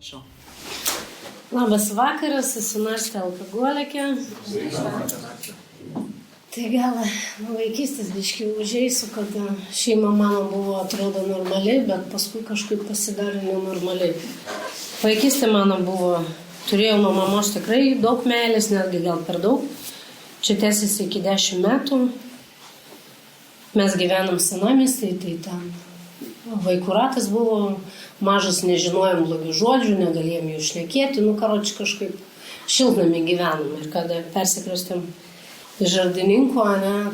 Prašau. Labas vakaras, esu narstė alkoholikė. Tai gal nuo vaikystės biškai užeisiu, kad šeima mano buvo, atrodo, normaliai, bet paskui kažkaip pasidarė nenormaliai. Vaikystė mano buvo, turėjau nuo mamos tikrai daug meilės, netgi gal per daug. Čia tęsiasi iki 10 metų. Mes gyvenam senamiestyje, tai ten vaikų ratas buvo, mažas nežinojom blogių žodžių, negalėjom jų šnekėti, kažkaip šiltnamį gyvenom. Ir kada persikraustėm iš Žardininko,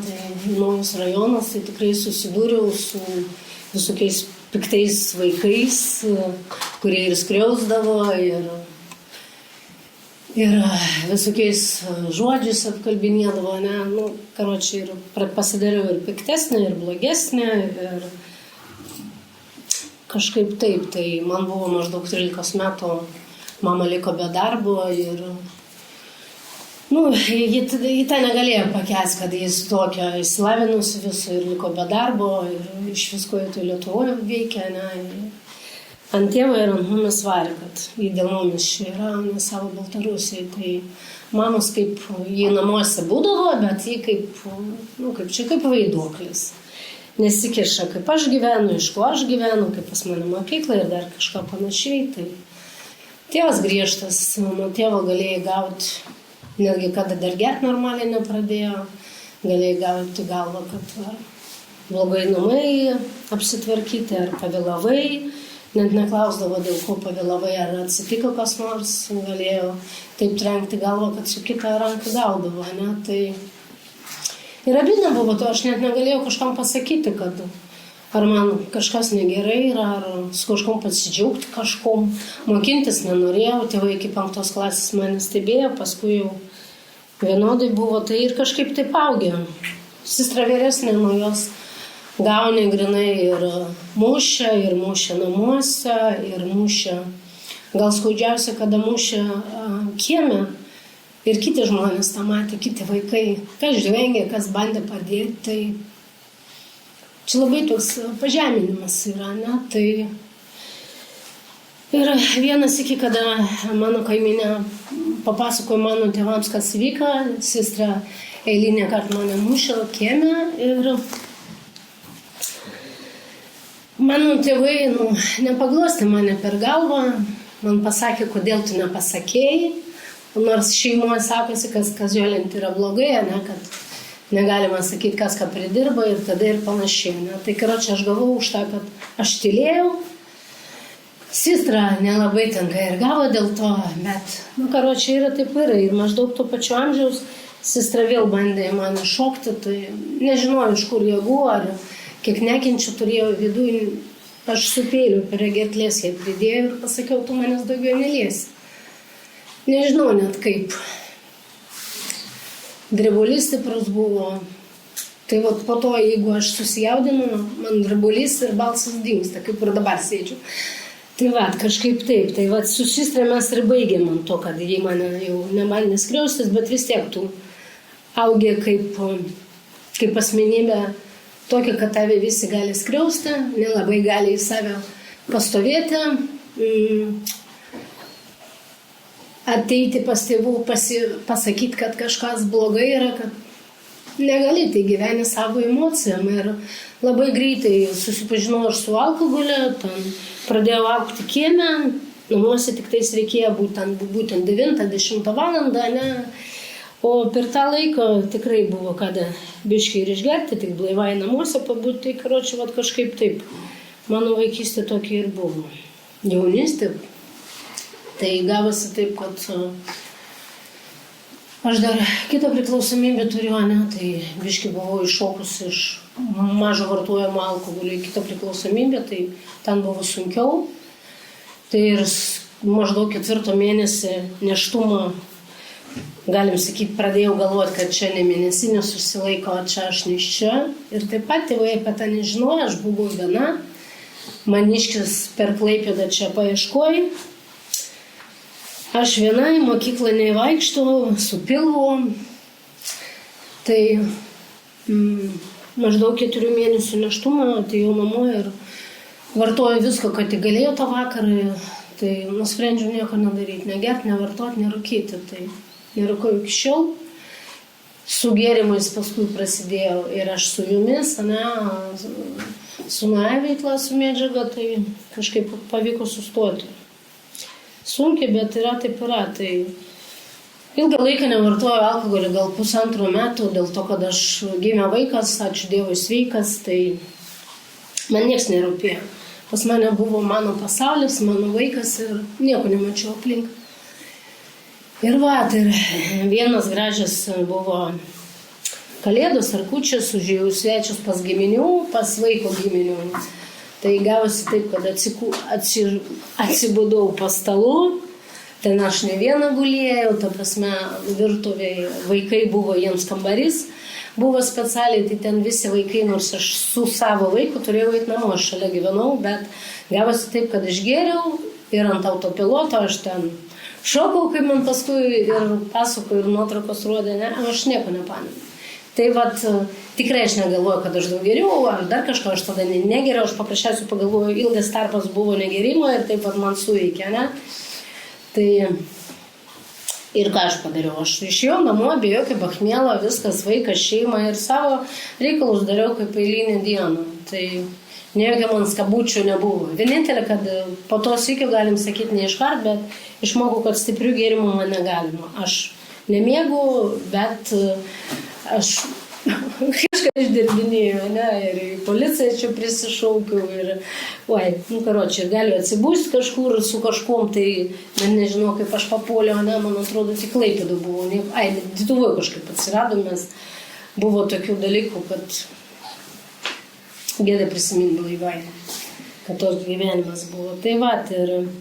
tai naujus rajonas, tai tikrai susidūriau su visokiais piktais vaikais, kurie ir skriausdavo, ir visokiais žodžiais apkalbinėdavo, ir pasidariau ir piktesnė, ir blogesnė, ir kažkaip taip, tai man buvo maždaug 13 metų, mama liko be darbo ir, ji tą negalėjo pakęsti, kad jis tokia išsilavinusi viso ir liko be darbo ir iš visko tai Lietuvoje veikia, ant tėvo ir ant mumis varė, kad jį dėl mumis čia yra, ne savo Baltarusiai, tai mamos kaip jį namuose būdavo, bet jį kaip vaiduoklis. Nesikiša, kaip aš gyvenu, iš ko aš gyvenu, kaip pas mane mokykla ir dar kažką panašiai. Tai tėvas griežtas, nuo tėvo galėjai gauti, netgi kada dar gert normaliai nepradėjo, galėjai gauti galvą, kad blogai namai apsitvarkyti, ar pavėlavai, net neklausdavo, dėl ko pavėlavai, ar atsitiko kas nors, galėjo taip trenkti galvą, kad su kita ranka gaudavo, tai... Ir abi nebuvo to, aš net negalėjau kažkam pasakyti, kad ar man kažkas negerai yra, ar su kažkom pasidžiaugti kažkom. Mokintis nenorėjau, tėvai iki 5 klasės mane stebėjo, paskui jau vienodai buvo, tai ir kažkaip taip augė. Sistra vyresnė nuo jos gauni grinai ir mušė namuose, ir mušė, gal skaudžiausia, kada mušė kieme. Ir kiti žmonės tą matė, kiti vaikai, kas žvengė, kas bandė padėti, tai čia labai toks pažeminimas yra, tai ir vienas iki, kada mano kaimynė papasakojo mano tėvams, kas vyko, sestra eilinę kartą mane mušė kieme ir mano tėvai nepaglostė mane per galvą, man pasakė, kodėl tu nepasakėjai. Nors šeimoje sakosi, kas žiūrint yra blogai, kad negalima sakyti, kas ką pridirba ir tada ir panašiai. Tai karočią aš gavau už tą, kad aš tylėjau. Sistra nelabai tenka ir gavo dėl to, bet, karočią yra taip yra. Ir maždaug to pačiu amžiaus sistra vėl bandė mane šokti, tai nežinojau, iš kur jėgų, ar kiek nekenčių turėjau viduje. Aš su peiliu prie gerklės jai pridėjau ir pasakiau, tu manęs daugiau neliesi. Nežinau net kaip. Drebulys stiprus buvo. Tai po to, jeigu aš susijaudinu, man drebulys ir balsas dingsta, kaip ir dabar sėdžiu. Tai kažkaip taip. Tai su sistra mes ir baigėm ant to, kad jie mane jau nebandė skriaustis, bet vis tiek tu augė kaip asmenybė tokia, kad tave visi gali skriausti, nelabai gali į save pastovėti. Ateiti pas tėvų, pasakyti, kad kažkas blogai yra, kad negali, tai gyveni savo emocijom. Ir labai greitai susipažinau aš su alkoholiu, pradėjau augti kieme, namuose tik tais reikėjo būtent 9-10 valandą, o per tą laiką tikrai buvo, kada biškai ir išgerti, tik blaivai namuose pabūti, tai kažkaip taip. Mano vaikystė tokia ir buvo. Jaunystė. Tai gavosi taip, kad aš dar kitą priklausomybę turiu, tai biškai buvau iššokus iš mažo vartojimo alkoholio į kitą priklausomybę, tai ten buvo sunkiau. Tai ir maždaug 4 mėnesį nėštumo, galim sakyti, pradėjau galvoti, kad čia ne mėnesinės susilaiko, o čia aš nėščia. Ir taip pat tėvai apie tą nežinojo, aš buvau viena, maniškis per Klaipėdą čia paieškojo. Aš viena į mokyklą nevaikštau, su pilvu, tai maždaug 4 mėnesių nėštumą atėjau namo ir vartojo visko, kad tik galėjo tą vakarą, Tai nusprendžiau nieko nedaryti, negerti, nevartoti, nerūkyti. Tai nerūkau iki šiol. Su gėrimais paskui prasidėjo ir aš su jumis, su veikla, su medžiaga, tai kažkaip pavyko sustoti. Sunkiai, bet taip yra. Tai ilgą laiką nevartoju alkoholį, gal 1,5 metų, dėl to, kad aš gimė vaikas, ačiū Dievui sveikas, tai man nieks nerūpėjo. Pas mane buvo mano pasaulis, mano vaikas ir nieko nemačiau aplink. Ir vienas gražias buvo kalėdos ar kūčias, užėjau svečius pas giminių, pas vaiko giminių. Tai gavosi taip, kad atsibudau pas stalu, ten aš ne vieną gulėjau, ta prasme, virtuvėje vaikai buvo, jiems kambarys buvo specialiai, tai ten visi vaikai, nors aš su savo vaiku turėjau eiti namo, aš šalia gyvenau, bet gavosi taip, kad išgėriau ir ant autopiloto aš ten šokau, kaip man paskui ir pasako ir nuotraukos rodė, aš nieko nepamenu. Tai tikrai aš negalvoju, kad aš daug geriau, ar dar kažko, aš tada negeriau, aš paprasčiausiai pagalvoju, ilgas tarpas buvo negerimo ir taip man suveikė, ne? Tai ir ką aš padariau, aš išėjau namo, be jokio bachmielo, viskas, vaikas, šeima ir savo reikalus dariau kaip eilinį dieną. Tai nejokio man skabučių nebuvo. Vienintelė, kad po to sykio galim sakyti ne iškart, bet išmokau, kad stiprių gėrimų man negalima. Aš nemėgau, bet aš kažką išdirbinėjau, ir į policiją čia prisišaukiau ir, ir galiu atsibūsti kažkur su kažkom, tai nežinau, kaip aš papuoliau, man atrodo, tik Klaipėdoj buvo, Lietuvoj kažkaip atsirado, mes buvo tokių dalykų, kad gėda prisiminti blaivai, kad toks gyvenimas buvo. Tai ir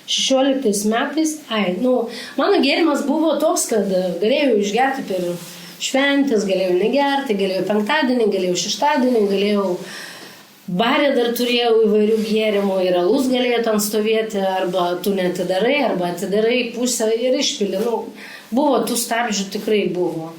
16 metais, mano gėrimas buvo toks, kad galėjau išgerti per šventės, galėjau negerti, galėjau penktadienį, galėjau šeštadienį, galėjau barę dar turėjau įvairių gėrimų ir alus galėjo ten stovėti, arba tu neatidarai, arba atidarai pusę ir išpili. Buvo tų stabdžių tikrai buvo.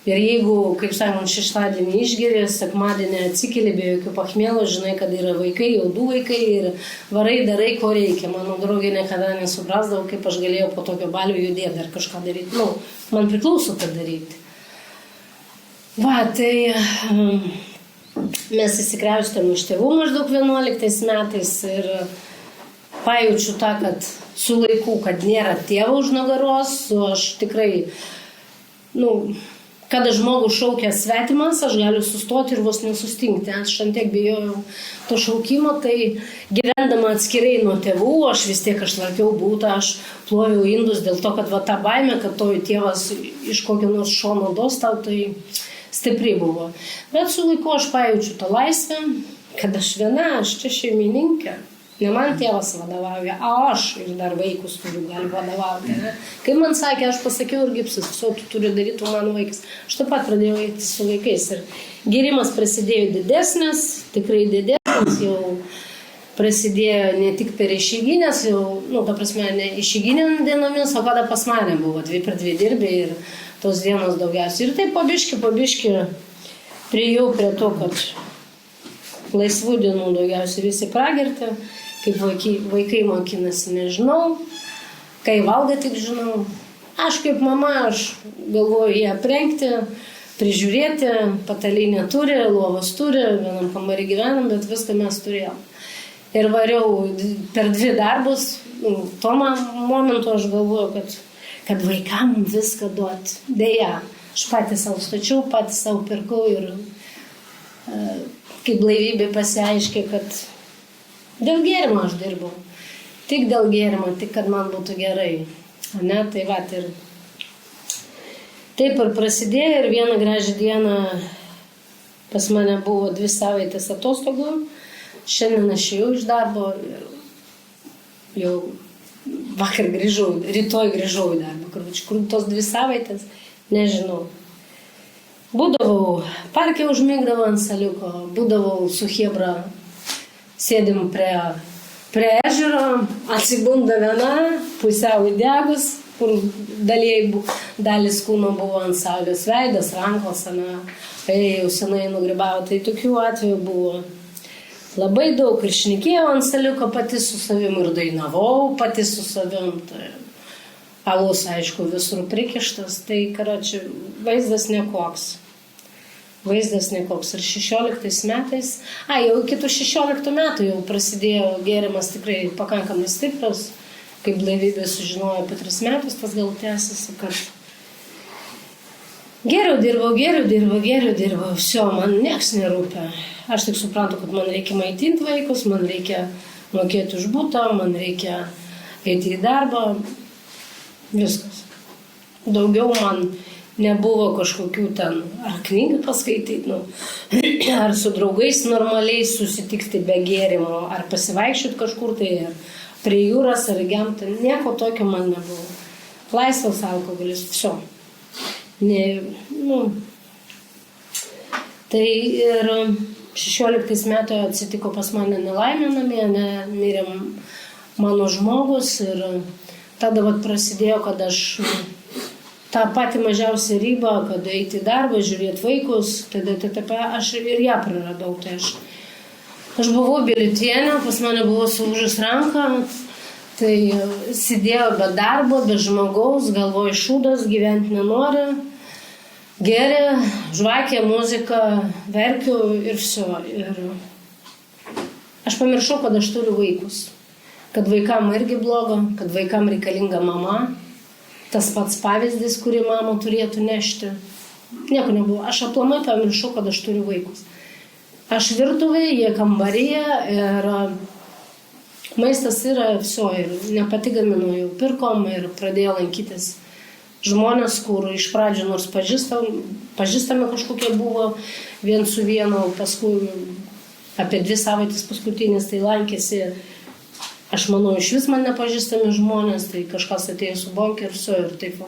Ir jeigu, kaip sakant, šeštadienį išgeri, sekmadienį atsikeli be jokių pachmielo, žinai, kad yra vaikai, jau 2 vaikai ir varai, darai, ko reikia. Mano draugė niekada nesuprasdavo, kaip aš galėjau po tokio balio judėti ar kažką daryti. Man priklauso tą daryti. Tai mes įsikraustėm iš tėvų maždaug 11 metais ir pajaučiu tą, kad su laiku, kad nėra tėvo už nugaros, aš tikrai, kada žmogus šaukia svetimas, aš galiu sustoti ir vos nesustingti. Aš antiek bijojau to šaukimo, tai gyvendama atskirai nuo tėvų, aš vis tiek tvarkiau būtą, aš plojau indus dėl to, kad ta baimė, kad to tėvas iš kokio nors šono duos tau, tai stipri buvo. Bet su laiku aš pajaučiu tą laisvę, kad aš viena, aš čia šeimininkė. Ne man tėvas vadovauja, o aš ir dar vaikus turiu gali vadovauti. Ne? Kai man sakė, aš pasakiau ir gipsas, viso tu turi daryti, mano vaikas. Aš taip pat pradėjau eiti su vaikais. Ir gėrimas prasidėjo didesnis, tikrai didesnis, jau prasidėjo ne tik per išeiginės, jau, ta prasme, ne išeiginėm dienomis, o kada pas mane buvo 2x2 dirbė ir tos dienos daugiausiai. Ir taip pabiški priejau prie to, kad laisvų dienų daugiausiai visi pragerti, kaip vaikai mokinasi, nežinau, kai valga tik žinau. Aš kaip mama, aš galvoju jį aprengti, prižiūrėti, patalynę turi, lovos turi, vienam kambarį gyvenam, bet viską mes turėjom. Ir variau per 2 darbus, tuo momentu aš galvoju, kad vaikam viską duoti. Deja, aš patys savo stačiau, patys savo pirkau ir kaip blaivybė pasiaiškė, kad dėl gėrimo aš dirbau. Tik dėl gėrimo, tik kad man būtų gerai. Tai ir taip ir prasidėjo ir vieną gražią dieną pas mane buvo 2 savaitės atostogų. Šiandien aš jau iš darbo ir jau vakar grįžau, rytoj grįžau į darbą. Kur tos 2 savaitės, nežinau. Būdavau parke, užmigdavau ant saliuko, būdavau su chebra, sėdim prie ežero, atsibunda viena, pusiau įdegus, kur dalis kūno buvo ant saulės, veidas, rankos, jau senai nugribavo, tai tokių atvejų buvo. Labai daug ir šnekėjau ant staliuko pati su savim ir dainavau pati su savim. Tai alus, aišku, visur prikištas, tai karoči, vaizdas nekoks. Vaizdas nekoks. Ir 16 metais, jau kitų 16 metų jau prasidėjo gėrimas tikrai pakankamai stiprus, kai blaivybė sužinojo apie 3 metus, tas gal tęsiasi, kad geriau dirbau, viso, man nieks nerūpia. Aš tik suprantu, kad man reikia maitinti vaikus, man reikia mokėti už butą, man reikia eiti į darbą, viskas. Daugiau man nebuvo kažkokių ten ar knygų paskaityti, ar su draugais normaliai susitikti be gėrimo, ar pasivaikščioti kažkur tai, ar prie jūros, ar gemti, nieko tokio man nebuvo. Laisvas alkoholis, viso. Tai ir 16 metų atsitiko pas mane nelaimė namie, mirė mano žmogus ir tada prasidėjo, kad aš tą patį mažiausią ribą, kad eiti į darbą, žiūrėti vaikus, aš ir ją praradau. Tai aš buvau biuletenė, pas mane buvo sulūžus ranka, tai sėdėjau be darbo, be žmogaus, galvoju šūdas, gyventi nenori. Geria, žvakė, muzika, verkiu ir viso. Ir aš pamiršau, kad aš turiu vaikus. Kad vaikam irgi bloga, kad vaikam reikalinga mama. Tas pats pavyzdys, kurį mama turėtų nešti. Nieko nebuvo. Aš aplamai pamiršau, kad aš turiu vaikus. Aš virtuvėje, jie kambaryje ir maistas yra viso. Ir nepati gaminu, jau pirkom ir pradėjau lankytis žmonės, kur iš pradžių nors pažįstami kažkokie buvo, vien su vienu, paskui apie 2 savaitės paskutinis tai lankėsi. Aš manau, iš vis man nepažįstami žmonės, tai kažkas atėjo su bonkė ir su ir taip.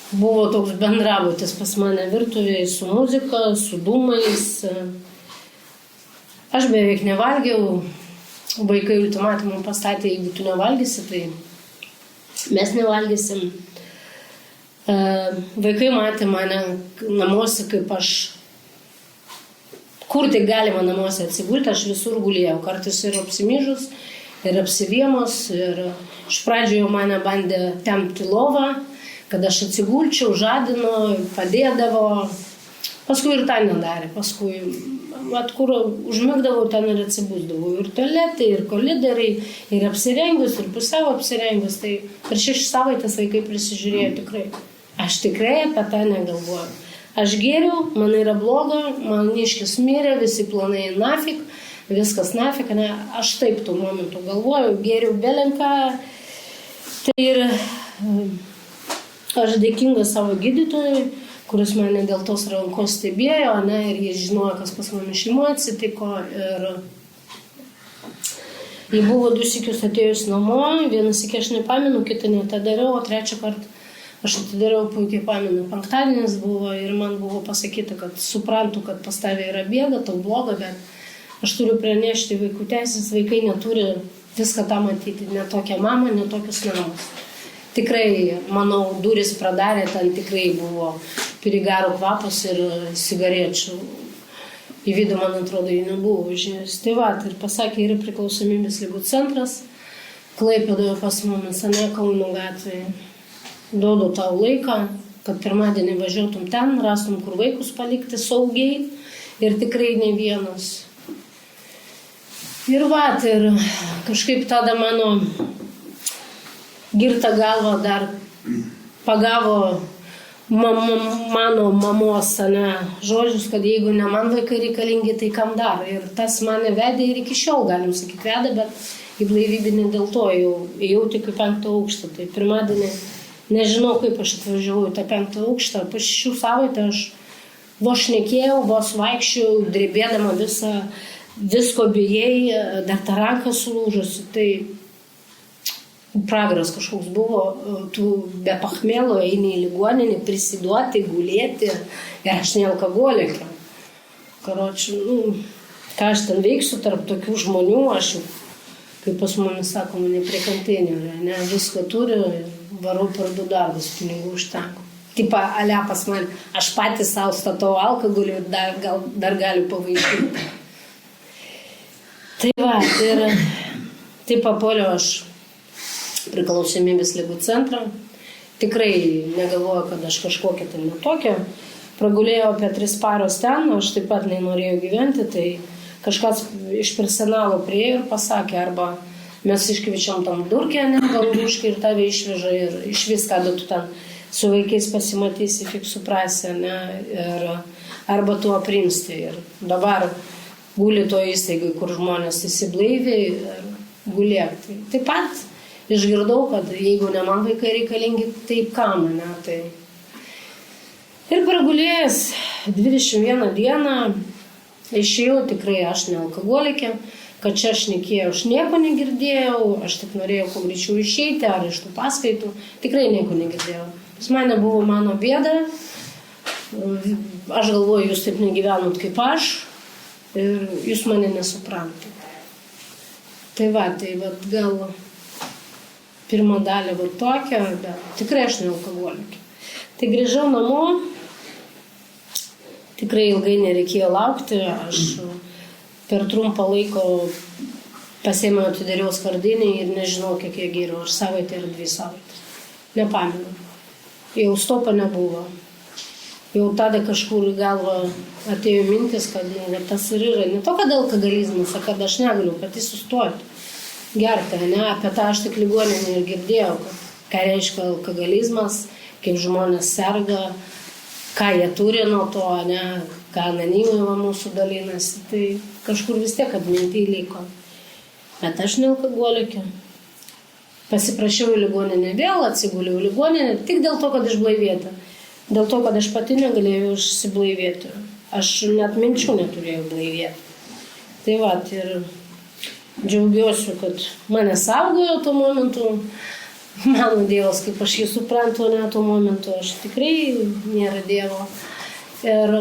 Buvo toks bendrabutis pas mane virtuvėje su muzika, su dūmais. Aš beveik nevalgiau, vaikai ultimatumą pastatė, jeigu tu nevalgysi, tai mes nevalgysim. Vaikai matė mane namuose, kaip aš, kur tai galima namuose atsigulti, aš visur gulėjau, kartais ir apsimyžus, ir apsivėmus, ir iš pradžio jau mane bandė tempti lovą, kad aš atsigulčiau, žadino, padėdavo, paskui ir tą nedarė, paskui, kur užmigdavau, ten ir atsibūsdavau, ir tualetai, ir kolidoriai, ir apsirengus, ir pusiau apsirengus, tai per 6 savaitės vaikai prisižiūrėjo tikrai. Aš tikrai apie tą negalvoju. Aš geriu, man yra bloga, man niškis mirė, visi planai nafik, viskas nafik, ne, aš taip tų momentų galvoju, geriu belenką. Tai ir aš dėkinga savo gydytojui, kuris mane dėl tos rankos stebėjo, ne, ir jis žinojo, kas pas mane šeimoje atsitiko. Ir jie buvo 2 sykius atėjus namo, vieną sykį aš nepamenu, kitą netadariau, o 3 kartą aš atidariau, puikiai pamenu, 5-adienis buvo ir man buvo pasakyta, kad suprantu, kad pas tavę yra bėga, tau bloga, bet aš turiu pranešti vaikų teisės, vaikai neturi viską tą matyti, ne tokią mamą, ne tokius namus. Tikrai, manau, durys pradarė, ten tikrai buvo pirigarų kvapas ir cigarečių. Į vidų, man atrodo, jį nebuvo užėjęs. Tai ir pasakė, yra priklausomybės ligų centras, Klaipėdoje pas mumis, ne Kauno gatvėje. Duodu tau laiką, kad pirmadienį važiuotum ten, rastum, kur vaikus palikti saugiai ir tikrai ne vienas. Ir ir kažkaip tada mano girta galva dar pagavo mano mamos žodžius, kad jeigu ne man vaikai reikalingi, tai kam dar. Ir tas mane vedė ir iki šiol, galim sakyti, vedė, bet į blaivybinį dėl to jau tik į 5 aukštą. Tai pirmadienį nežinau, kaip aš atvažiavau į tą 5 aukštą. Po 6 savaitę aš vos šnekėjau, vos vaikščiau, drebėdama visko bijai, dar tą ranką sulūžusi. Tai pragaras kažkoks buvo, tu be pachmelo eini į ligoninį, prisiduoti, gulėti. Ir aš ne alkoholikė. Karočiui, ką aš ten veiksiu tarp tokių žmonių, aš jau, kaip pas mumis sakoma, ne prie konteinerio, ne, viską turiu ir varau per 2 darbus, pinigų užtenka. Tipa, alia pas man, aš patys savo statau alkoholį ir dar galiu pavaišinti. Tai va, ir taip papuoliau aš priklausomybės ligų centrą. Tikrai negalvoju, kad aš kažkokia tai netokia. Pragulėjau apie 3 paros ten, aš taip pat nenorėjau gyventi, tai kažkas iš personalo priejo ir pasakė, arba mes iškviečiam tam durkę, galvuškai ir tave išveža ir iš viską, kada tu ten su vaikais pasimatysi, tik suprasi, ir arba tu aprimsti. Ir dabar guli to įstaigai, kur žmonės įsiblaiviai ir gulėk. Taip pat išgirdau, kad jeigu ne man vaikai reikalingi, taip kam, tai. Ir pragulėjęs 21 dieną išėjau, tikrai aš ne alkoholikė, kad čia aš nekėjau, aš nieko negirdėjau, aš tik norėjau kuo greičiau išeiti, ar iš tų paskaitų, tikrai nieko negirdėjau. Pas mane buvo mano bėda, aš galvoju, jūs taip negyvenot kaip aš ir jūs mane nesuprantate. Tai va, gal pirmą dalį va tokią, bet tikrai aš ne alkoholikė. Tai grįžau namo, tikrai ilgai nereikėjo laukti, aš per trumpą laiko pasėmiau, atidariau skardinį ir nežinau, kiek jie gėriau, ar savaitę ar 2 savaitės. Nepamenu. Jau stopo nebuvo. Jau tada kažkur į galvą atėjo mintis, kad tas ir yra. Ne to, kad alkoholizmas, kad aš negaliu, kad jis sustotų. Gerti, apie tą aš tik ligoninį ir girdėjau, ką reiškia alkoholizmas, kaip žmonės serga, ką jie turi nuo to, ką anonimai mūsų dalinasi. Tai kažkur vis tiek atminty liko. Bet aš ne alkoholikė. Pasiprašiau į ligoninę vėl, atsiguliau į ligoninę, tik dėl to, kad išblaivėta. Dėl to, kad aš pati negalėjau išsiblaivėti. Aš net minčių neturėjau blaivėti. Tai va, ir džiaugiuosi, kad mane saugojo tuo momentu. Mano Dievas, kaip aš jį suprantu, ne tuo momentu, aš tikrai nėra Dievo. Ir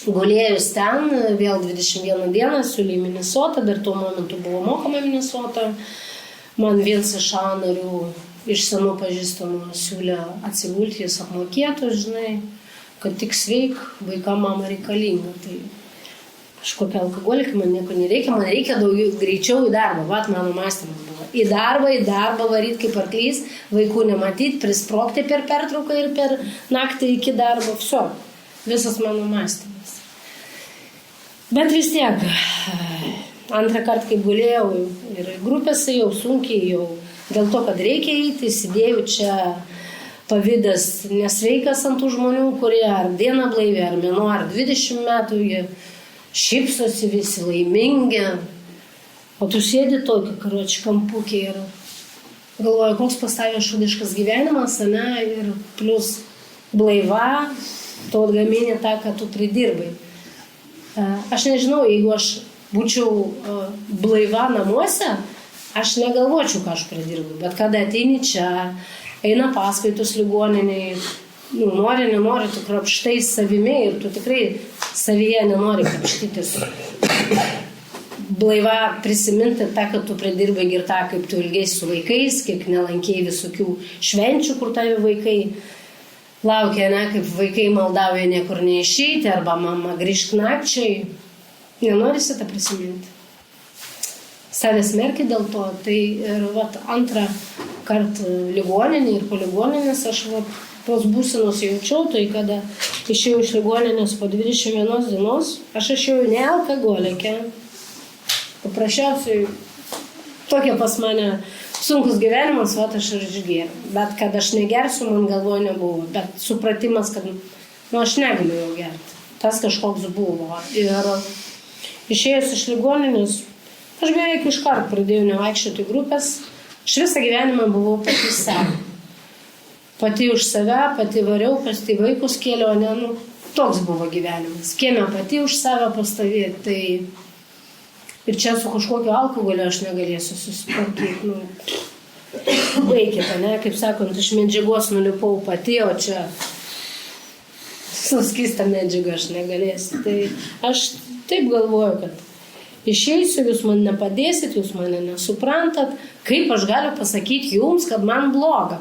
gulėjus ten, vėl 21 dieną, siūlė į Minnesotą, dar tuo momentu buvo mokama Minnesota. Man vienas iš narių iš senų pažįstamų siūlė atsigulti, jis apmokėtų, žinai, kad tik sveik, vaikam mama reikalinga. Tai kažkokia alkoholikė, man nieko nereikia, man reikia daugiau, greičiau į darbą. Vat mano mąstymas buvo. Į darbą varyti kaip arklys, vaikų nematyti, prisprogti per pertrauką ir per naktį iki darbo. Viso, visas mano mąstymas. Bet vis tiek, antrą kartą, kai gulėjau ir grupėse jau sunkiai, jau dėl to, kad reikia eiti, įsidėjau čia pavydas nesveikas ant tų žmonių, kurie ar dieną blaivi, ar mėnuo, ar 20 metų, jie šypsosi visi laimingi, o tu sėdi tokį, karoči, kampukį ir galvoju, koks pas tavę šudiškas gyvenimas, ir plus blaiva, tu atgamini tą, ką tu pridirbai. Aš nežinau, jeigu aš būčiau blaiva namuose, aš negalvočiau, ką aš pridirbu, bet kada ateini čia, eina paskaitos ligoniniai, nori, nenori, tu krapštai savimi ir tu tikrai savyje nenori krapštytis. Blaiva prisiminti tą, kad tu pridirbai ir tą, kaip tu ilgiai su vaikais, kiek nelankėjai visokių švenčių, kur tavi vaikai laukia, kaip vaikai maldauja niekur neišeiti, arba mama grįžk nakčiai. Nenorisi tą prisiminti. Savęs merki dėl to. Tai ir antrą kartą ligoninį ir po ligoninės aš tos būsenos jaučiau, tai kada išėjau iš ligoninės po 21 dienos, aš išėjau ne alkoholikė. Paprasčiausiai tokia pas mane sunkus gyvenimas, aš ir išgėriau. Bet kad aš negersiu, man galvoje nebuvo. Bet supratimas, kad aš negaliu jau gerti. Tas kažkoks buvo. Ir išėjus iš ligoninės, aš beveik iškart pradėjau nevaikščioti grupės. Aš visą gyvenimą buvau pati save. Pati už save, pati variau, pati vaikus kėliau, toks buvo gyvenimas. Kieme pati už save pastovėti. Tai ir čia su kažkokiu alkoholiu aš negalėsiu susitvarkyti. Baikite, kaip sakant, iš medžiagos nulipau pati, o čia suskystą medžiagą aš negalėsiu. Tai aš taip galvoju, kad išeisiu, jūs man nepadėsit, jūs mane nesuprantat, kaip aš galiu pasakyti jums, kad man bloga.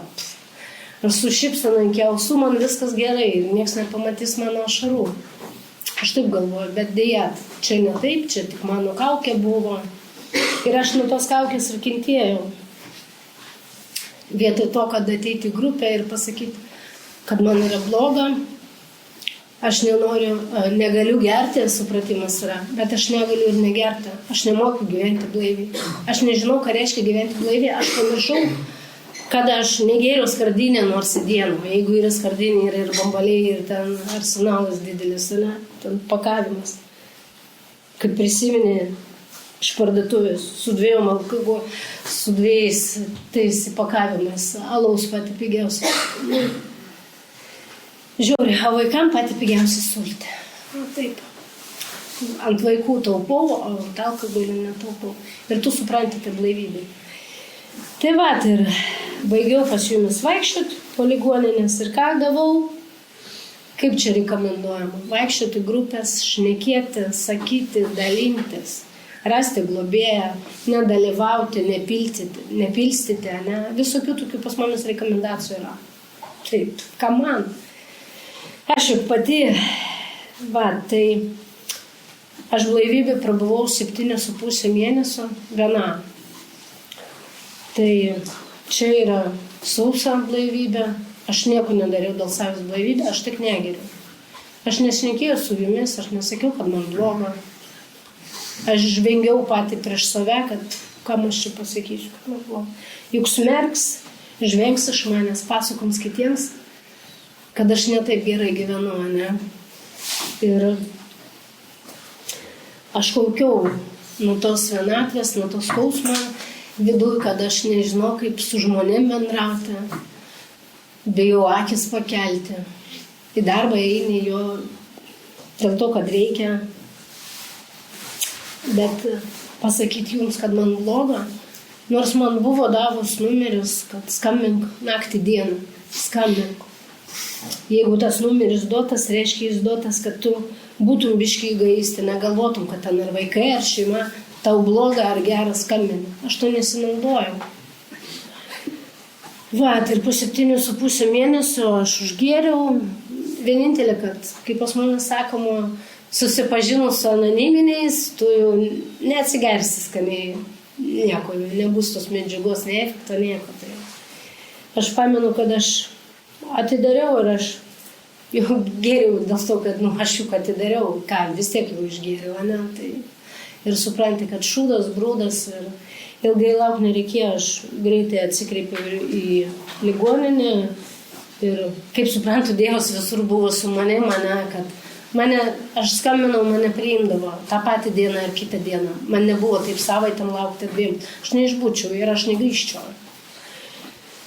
Aš su šypsena iki ausų, man viskas gerai, nieks nepamatys mano ašarų. Aš taip galvoju, bet dėja, čia ne taip, čia tik mano kaukė buvo. Ir aš nuo tos kaukės ir kentėjau. Vietoj to, kad ateiti į grupę ir pasakyti, kad man yra bloga, aš negaliu gerti, supratimas yra, bet aš negaliu ir negerti. Aš nemoku gyventi blaiviai. Aš nežinau, ką reiškia gyventi blaiviai. Aš pamiršau, kad aš negėriau skardinę nors į dieną. Jeigu yra skardinė, yra ir bambaliai, ir ten arsenalas didelis, ne? Ten pakavimas. Kaip prisiminė iš parduotuvės su dviejais tais įpakavimais, alaus pati pigiausia. Žiūri, o vaikam pati pigiausia sultė. Taip. Ant vaikų taupau, o ant alkoholio netaupau. Ir tu suprantate blaivybę. Tai va, ir baigiau pas jumis vaikščioti po ligoninės ir ką gavau, kaip čia rekomenduojama. Vaikščioti grupės, šnekėti, sakyti, dalintis, rasti globėją, nedalyvauti, nepilstyti, ne? Visokių tokių pas mumis rekomendacijų yra. Taip, ką man? Aš juk pati, va, tai aš blaivybę prabuvau 7,5 mėnesio viena. Tai čia yra sausa blaivybė, aš nieko nedariau dėl savęs blaivybę, aš tik negeriu. Aš nešnekėjau su jumis, aš nesakiau, kad man bloga. Aš žvengiau pati prieš save, kad kam aš čia pasakysiu, kad man bloga. Juk smerks, žvengs iš manęs, pasakoms kitiems, kad aš netaip gerai gyvenu, ne? Ir aš kaukiau nuo tos vienatvės, nuo tos skausmo viduj, kad aš nežinau, kaip su žmonėm bendrauti, bijau akis pakelti. Į darbą eini jo dėl to, kad reikia. Bet pasakyti jums, kad man bloga, nors man buvo davus numeris, kad skambink naktį dieną, skambink. Jeigu tas numeris duotas, reiškia jis duotas, kad tu būtum biški egoistė, negalvotum, kad ten ar vaikai, ar šeima, tau bloga ar geras skambina. Aš to nesinaudojau. Va, ir po 7,5 mėnesio aš užgėriau. Vienintelė, kad, kaip pas mane sakoma, susipažinus su anoniminiais, tu jau neatsigersi skaniai. Nieko, nebus tos medžiagos, ne efekto, nieko. Tai aš pamenu, kad aš atidariau ir aš jau gėriau dėl to, kad aš juk atidariau, ką vis tiek jau išgėriau, ne? Tai ir supranti, kad šūdas, brūdas ir ilgai lauk nereikėjo, aš greitai atsikreipiau į ligoninę ir, kaip suprantu, Dievas visur buvo su manimi, aš skambinau, mane priimdavo tą patį dieną ir kitą dieną. Man nebuvo taip savaitėm laukti 2. Aš neišbūčiau ir aš negrįžčiau.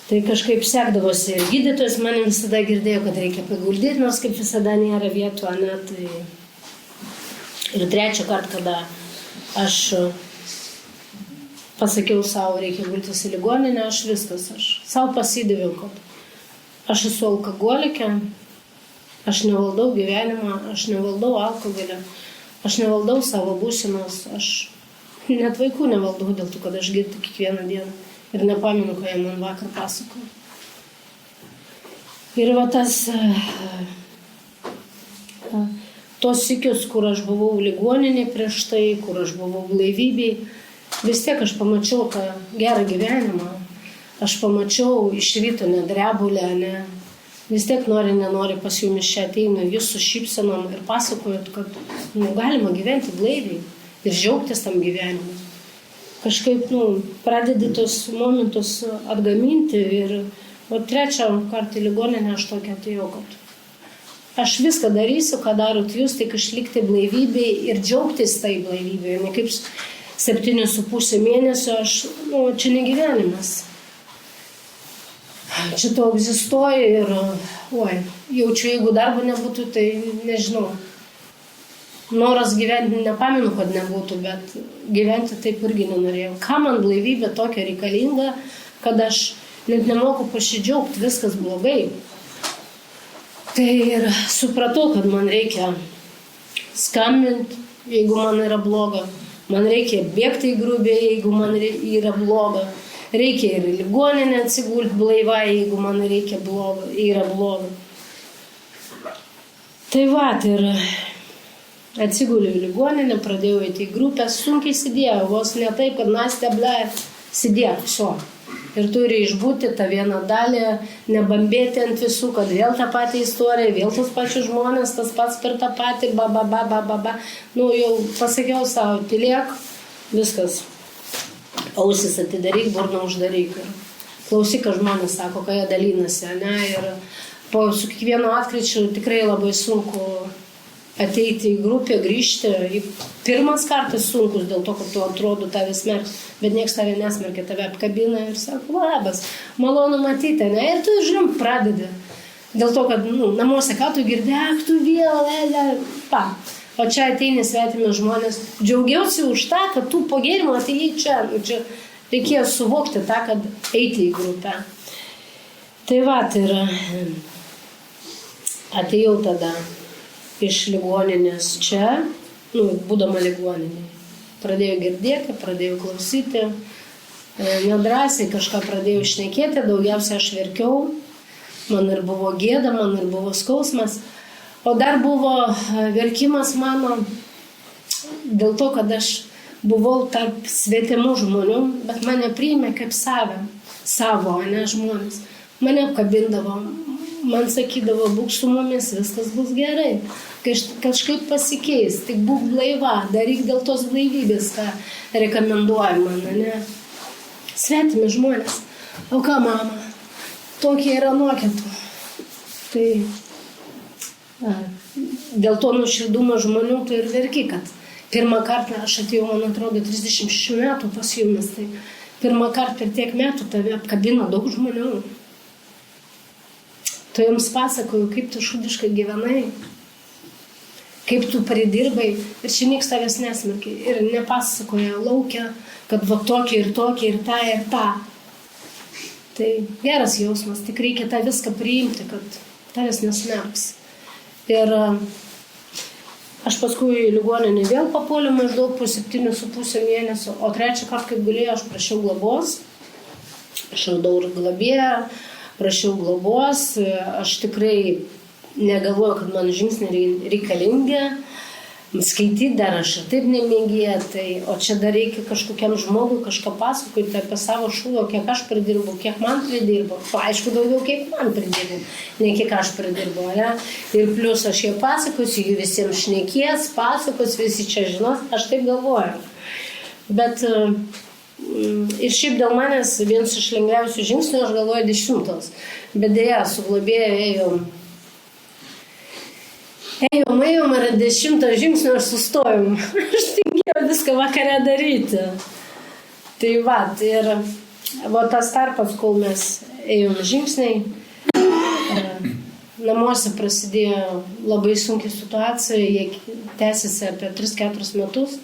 Tai kažkaip sekdavosi ir gydytojas mane visada girdėjo, kad reikia paguldyti, nors kaip visada nėra vietų, ne, tai ir 3 kartą, kada aš pasakiau savo, reikia gultis į ligoninę, aš savo pasidaviau, kad aš esu alkoholikė, aš nevaldau gyvenimą, aš nevaldau alkoholio, aš nevaldau savo būsenos, aš net vaikų nevaldau dėl to, kad aš girti kiekvieną dieną ir nepamenu, ką jie man vakar pasakojo. Ir va tos sykius, kur aš buvau ligoninė prieš tai, kur aš buvau blaivybėj, vis tiek aš pamačiau tą gerą gyvenimą, aš pamačiau iš ryto nedrebulę, ne. Vis tiek nenori pas jumis čia ateinu, jūs su šypsenom ir pasakojot, kad galima gyventi blaiviai ir džiaugtis tam gyvenimu. Kažkaip, pradedi tos momentus atgaminti ir 3 kartą į ligoninę aš tokia atėjau, kad aš viską darysiu, ką darot jūs, tik išlikti blaivybėj ir džiaugtis tai blaivybėj. Ne kaip 7,5 mėnesio, čia negyvenimas. Čia to egzistuoja ir, jaučiu, jeigu darbo nebūtų, tai nežinau. Noras gyventi, nepamenu, kad nebūtų, bet gyventi taip irgi nenorėjau. Ką man blaivybė tokia reikalinga, kad aš net nemoku pasidžiaugti, viskas blogai. Tai ir supratau, kad man reikia skambinti, jeigu man yra bloga. Man reikia bėgti į grubę, jeigu man yra bloga. Reikia ir į ligoninę atsigulti blaivai, jeigu man yra bloga. Tai va, ir Atsiguliu į ligoninę, pradėjau eiti į grupę, sunkiai sėdėjau, vos ne taip, kad Nastė ble, sėdėk, viso. Ir turi išbūti tą vieną dalį, nebambėti ant visų, kad vėl tą patį istoriją, vėl tos pačius žmonės, tas pats per tą patį, Nu, jau pasakiau savo, tylėk, viskas. Ausis atidaryk, burną uždaryk. Klausyk, ką žmonės sako, kai jie dalinasi, ne? Ir su kiekvienu atkryčiu tikrai labai sunku ateiti į grupę, grįžti. Pirmas kartas sunkus dėl to, kad tu atrodo tave smerks, bet nieks tave nesmerkia, tave apkabina ir sako, labas, malonu matyti, ne? Ir tu, žinom, pradedi. Dėl to, kad namuose, ką tu girdėk, tu vėl, O čia ateini svetimi žmonės. Džiaugiausi už tą, kad tu po gėrimo atėjai čia. Čia reikėjo suvokti tą, kad eiti į grupę. Tai ir atėjau tada iš ligoninės čia, būdama ligoninėje. Pradėjau girdėti, pradėjau klausyti, nedrąsiai kažką pradėjau šnekėti, daugiausiai aš verkiau, man ir buvo gėda, man ir buvo skausmas, o dar buvo verkimas mano dėl to, kad aš buvau tarp svetimų žmonių, bet mane priėmė kaip savo, ne žmonės. Mane apkabindavo, man sakydavo, būk su mumis, viskas bus gerai, kažkaip pasikeis, tik būk blaiva, daryk dėl tos blaivybės, ką rekomenduoja man, ne? Svetimi žmonės. O ką, mama? Tokie yra nuokitų. Tai dėl to nuoširdumo žmonių tai ir verki, kad pirmą kartą aš atėjau, man atrodo, 36 metų pas jumis, tai pirmą kartą per tiek metų tave apkabino daug žmonių. Tu jums pasakoju, kaip tu šudiškai gyvenai, kaip tu pridirbai ir čia nieks tavęs nesmerkia ir nepasakoja laukia, kad va tokia ir tokia ir ta. Tai geras jausmas, tik reikia tą viską priimti, kad tavęs nesmerks. Ir aš paskui į ligoninę vėl papuoliau maždaug po 7,5 mėnesio, o trečią kartą, kaip galėjau, aš prašiau globos, aš radau ir globėją, prašiau globos, aš tikrai negalvoju, kad man žingsniai reikalingi, skaityti dar aš ir taip nemėgėja, o čia dar reikia kažkokiam žmogui kažką pasakoti apie savo šūvą, kiek aš pridirbau, kiek man pridirbau. Aišku, daugiau kiek man pridirbau, ne kiek aš pridirbau. Ne? Ir plus aš jau pasakosiu, jų visiems šnekės, pasakos, visi čia žinos, aš taip galvoju. Bet ir šiaip dėl manęs vienas iš lengviausių žingsnių, aš galvoju 10. Bet dėja, su globėju ėjom ir 10 žingsnių aš sustojom. Aš tingėjau viską vakare daryti. Tai ir tas tarpas, kol mes ėjom žingsniai, namuose prasidėjo labai sunki situacija, jie tęsiasi apie 3-4 metus.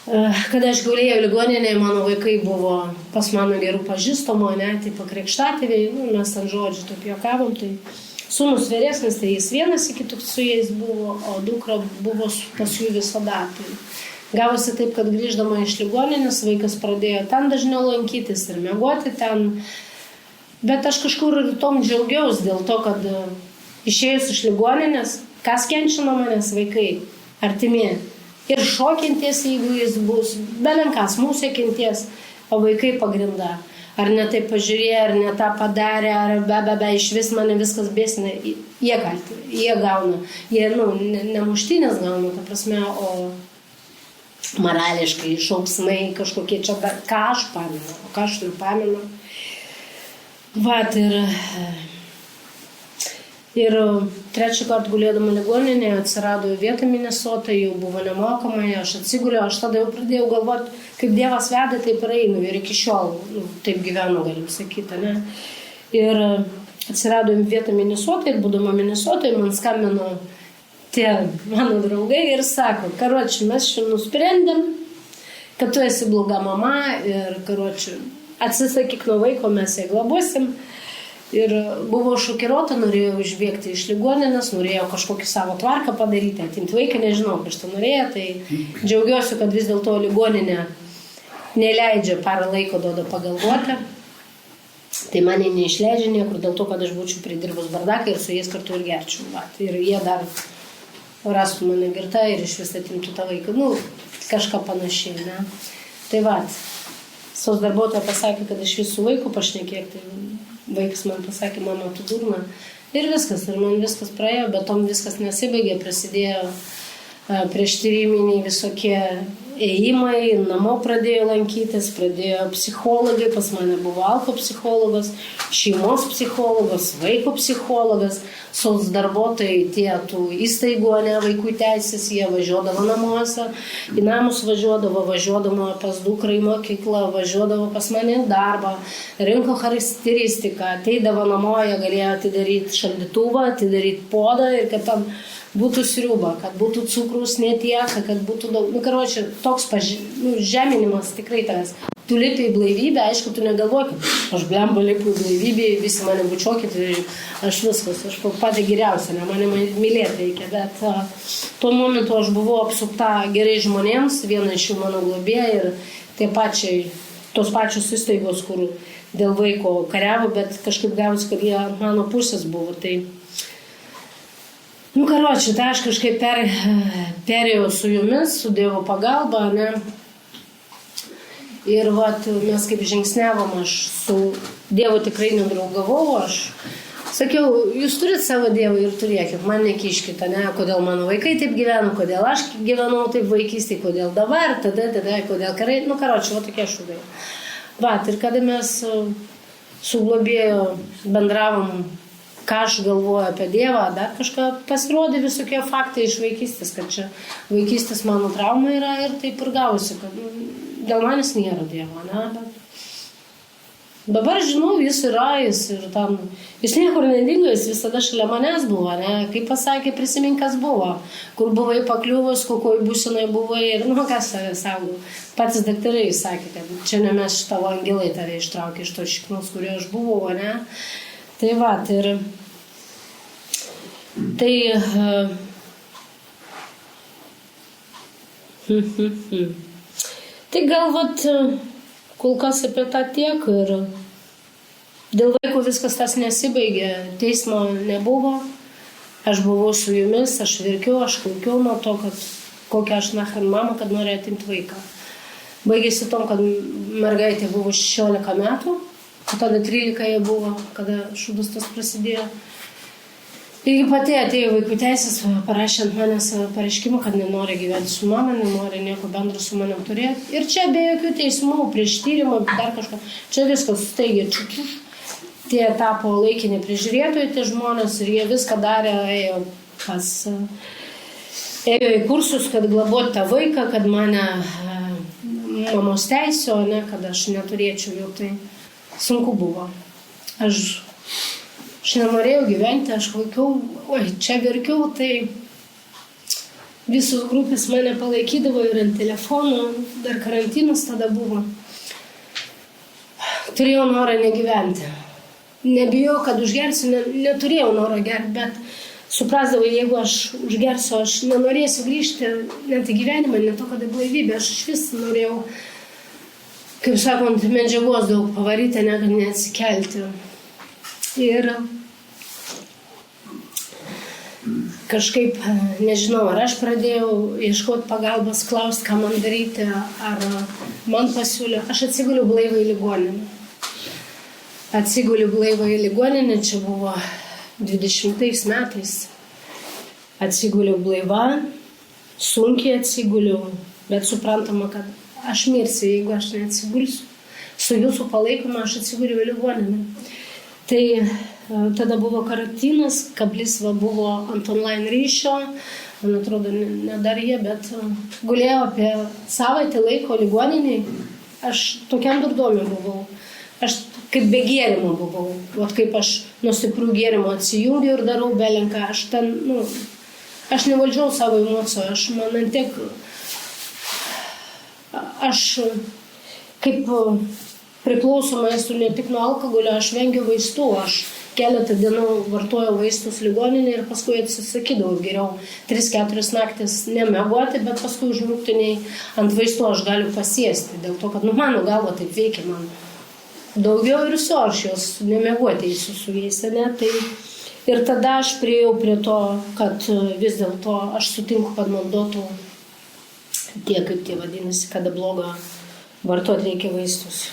Kada aš gulėjau ligoninėje, mano vaikai buvo pas mano gerų pažįstamų, tai pakrikštatėviai, mes ant žodžių taip juokavom, tai sūnus vyresnis, tai jis vienas iki su jais buvo, o dukra buvo pas jų visada. Tai gavosi taip, kad grįždama iš ligoninės, vaikas pradėjo ten dažniau lankytis ir miegoti ten. Bet aš kažkur ir tom džiaugiausi dėl to, kad išėjus iš ligoninės, kas kenčia nuo manęs vaikai, artimieji. Ir šokinties, jeigu jis bus, belenkas mūsų kenties, o vaikai pagrinda. Ar ne taip pažiūrėjo, ar ne tą padarė, ar iš vis mane viskas bėsina. Jie kalti, jie gauna. Jie, ne muštinės gauna, ta prasme, o morališkai, šauksmai kažkokie čia, ką aš pamenu, o ką aš nepamenu. Ir trečią kartą gulėdama ligoninėje atsirado vieta Minnesota, jau buvo nemokamai, aš atsiguliau, aš tada jau pradėjau galvoti, kaip Dievas veda, taip ir einu ir iki šiol, taip gyvenu, galim sakyti, ne. Ir atsirado vieta Minnesota ir būdama Minnesota, man skambino tie mano draugai ir sako, karoči, mes šiandien nusprendėm, kad tu esi bloga mama ir, karoči, atsisakyk nuo vaiko, mes ją globosim. Ir buvau šokiruota, norėjau išbėgti iš ligoninės, norėjau kažkokį savo tvarką padaryti, atimti vaiką, nežinau, kas to norėjo, tai džiaugiuosi, kad vis dėlto ligoninė neleidžia, parą laiko duoda pagalvoti. Tai mane neišleidžia niekur dėl to, kad aš būčiau pridirbus bardaką ir su jais kartu ir gerčiau. Ir jie dar rastų mane girta ir iš vis atimtų tą vaiką. Nu, kažką panašiai, ne. Tai vat, sos darbuotoja pasakė, kad aš vis su vaiku pašnekėk, tai vaikas man pasakė, mama, tu durna. Ir viskas, ir man viskas praėjo, bet tom viskas nesibaigė, prasidėjo prieš tyriminiai visokie ėjimai, namo pradėjo lankytis, pradėjo psichologai, pas mane buvo alko psichologas, šeimos psichologas, vaiko psichologas, soc darbuotojai tie tų įstaigų, ne, vaikų teisės, jie važiuodavo namuose, į namus važiuodavo pas dukrą į mokyklą, važiuodavo pas mane į darbą, rinko charakteristiką, ateidavo namo, jie galėjo atidaryti šaldytuvą, atidaryti podą ir kad tam būtų sriuba, kad būtų cukrus netiek, kad būtų daug, nu, karočią, toks žeminimas tikrai tavęs. Tu lipi į blaivybę, aišku, tu negalvoji, kad aš blemba lipu į blaivybę, visi mane bučiuokit ir aš viskas, aš pati geriausia, ne, mane mylėti reikia, bet tuo momentu aš buvau apsupta gerai žmonėms, viena iš jų mano globėja ir tos pačios įstaigos, kur dėl vaiko kariavo, bet kažkaip gavosi, kad jie ant mano pusės buvo, tai nu, karočią, tai aš kažkaip perėjau su jumis, su Dievo pagalba, ne. Ir vat, mes kaip žingsniavom, aš su Dievu tikrai nedraugavau, aš sakiau, jūs turit savo Dievą ir turėkit, man nekiškit, ne, kodėl mano vaikai taip gyveno, kodėl aš gyvenau taip vaikystėje, kodėl dabar, tada, kodėl karai, nu, karočią, va tokie šūdai. Vat, ir kada mes su globėju bendravom, ką aš galvoju apie Dievą, dar kažką pasirodė visokie faktai iš vaikystės, kad čia vaikystės mano trauma yra ir taip ir gausi, kad dėl manęs nėra Dievo, ne, bet dabar žinau, jis yra, jis niekur nedingo, jis visada šalia manęs buvo, ne, kaip pasakė, prisimink, kas buvo, kur buvai pakliuvus, kokioj būsenai buvai ir, nu, kas tave saugo. Patys daktarai sakė, kad čia ne mes tavo angelai tave ištraukė iš to šiknos, kurioje aš buvau, ne. Tai va, tai gal vat, kol kas apie tą tiek ir dėl vaiko viskas tas nesibaigė, teismo nebuvo, aš buvau su jumis, aš verkiau, aš kaukiau nuo to, kad kokia aš nachren mama, kad nori atimti vaiką. Baigėsi tom, kad mergaitė buvo 16 metų, tada 13 jie buvo, kada šūdas tas prasidėjo. Ir pati atėjo vaikų teisės, parašė ant manęs pareiškimą, kad nenori gyventi su mama, nenori nieko bendro su manim turėti. Ir čia be jokių teismų, prieš tyrimą, dar kažką. Čia viskas staigiai. Tie tapo laikini prižiūrėtojai, tie žmonės, ir jie viską darė, ėjo į kursus, kad globoti tą vaiką, kad mane mamos teisė, o ne, kad aš neturėčiau jau, tai sunku buvo. Aš nenorėjau gyventi, aš vaikiau, čia verkiau, tai visos grupės mane palaikydavo ir ant telefono, dar karantinas tada buvo. Turėjau norą negyventi. Nebijau, kad užgersiu, neturėjau norą gerti, bet suprasdavau, jeigu aš užgersiu, aš nenorėsiu grįžti net į gyvenimą, ne to, kad į blaivybę, aš vis norėjau, kaip sakant, medžiagos daug pavaryti, kad neatsikelti. Ir kažkaip, nežinau, ar aš pradėjau ieškoti pagalbos, klausti, ką man daryti, ar man pasiūlė. Aš atsiguliu blaivą į ligoninę. Čia buvo 20 metais. Atsiguliu blaiva, sunkiai atsiguliu, bet suprantama, kad aš mirsiu, jeigu aš neatsigulsiu. Su jūsų palaikymu aš atsiguliu į ligoninę. Tai tada buvo karantinas, kablis buvo ant online ryšio, man atrodo, ne dar jie, bet gulėjau apie savaitę laiko ligoniniai. Aš tokiam durdomė buvau. Aš kaip be gėrimo buvau. Vat kaip aš nuo stiprių gėrimo atsijungiu ir darau belenką. Aš nevaldžiau savo emocijų. Aš kaip priklausoma esu ne tik nuo alkoholio, aš vengiu vaistų. Aš keletą dienų vartojau vaistus ligoninėje ir paskui atsisakydavau geriau 3-4 naktis nemiegoti, bet paskui užmigtiniai ant vaistų aš galiu pasiesti. Dėl to, kad mano galva taip veikia man. Daugiau ir aš jos nemiegoti eisiu su jais, ne? Tai Ir tada aš priėjau prie to, kad vis dėlto aš sutinku, kad man duotų tie, kaip tie vadinasi, kada bloga vartoti reikia vaistus.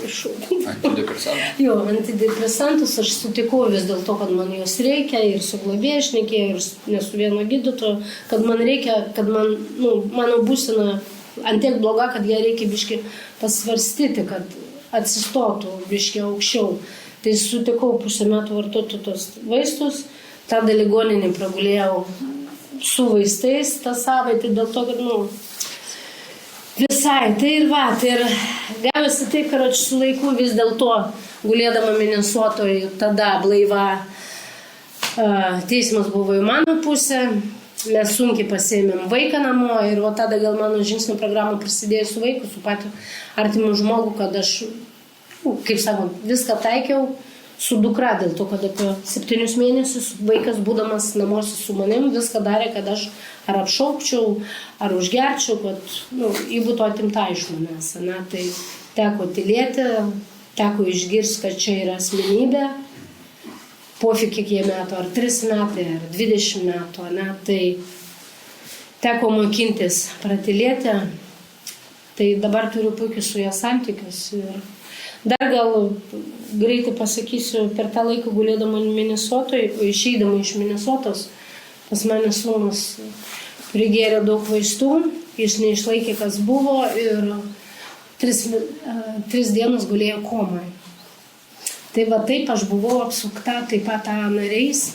Antidepresantus? Jo, antidepresantus aš sutikau vis dėlto, kad man jos reikia ir su globėja šnekėjau, ir ne su vieno gydytoju, kad man reikia, kad mano būsena antiek bloga, kad ją reikia biški pasvarstyti, kad atsistotų biški aukščiau. Tai sutikau pusę metų vartoti tos vaistus, tada ligoninį pragulėjau su vaistais tą savaitę, dėl to, kad, visai, tai ir va, tai ir gavosi taip, kad aš su laiku vis dėlto gulėdama Minesotoje, tada blaiva, teismas buvo į mano pusę, mes sunkiai pasiėmėm vaiką namo ir va tada gal mano žingsnių programa prasidėjo su vaiku, su pačiu artimu žmogu, kad aš, kaip sakant, viską taikiau su dukra, dėl to, kad apie 7 mėnesius vaikas būdamas namuose su manim viską darė, kad aš ar apšaukčiau, ar užgerčiau, kad jį būtų atimta iš manęs. Tai teko tylėti, teko išgirsti, kad čia yra asmenybė, pofik kiek jie metų, ar 3 metai, ar 20 metų, tai teko mokintis pratylėti, tai dabar turiu puikiai su ją santykius. Ir dar gal greitai pasakysiu, per tą laiką gulėdama Minesotoje, išeidama iš Minesotos, pas mane sūnus prigėrė daug vaistų, jis neišlaikė, kas buvo ir 3 dienas gulėjo komai. Tai va taip aš buvau apsukta taip pat nariais,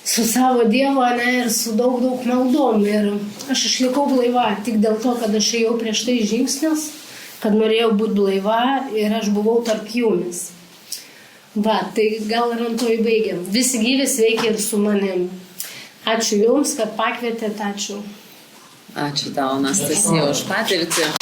su savo Dievu, ir su daug maldom. Ir aš išlikau blaiva tik dėl to, kad aš ėjau prieš tai žingsnius, kad norėjau būti blaiva ir aš buvau tarp jumis. Va, tai gal ir ant to įbaigiam. Visi gyvi sveiki ir su manim. Ačiū Jums, kad pakvietėt, ačiū. Ačiū tau, Anastasija, už patirtį.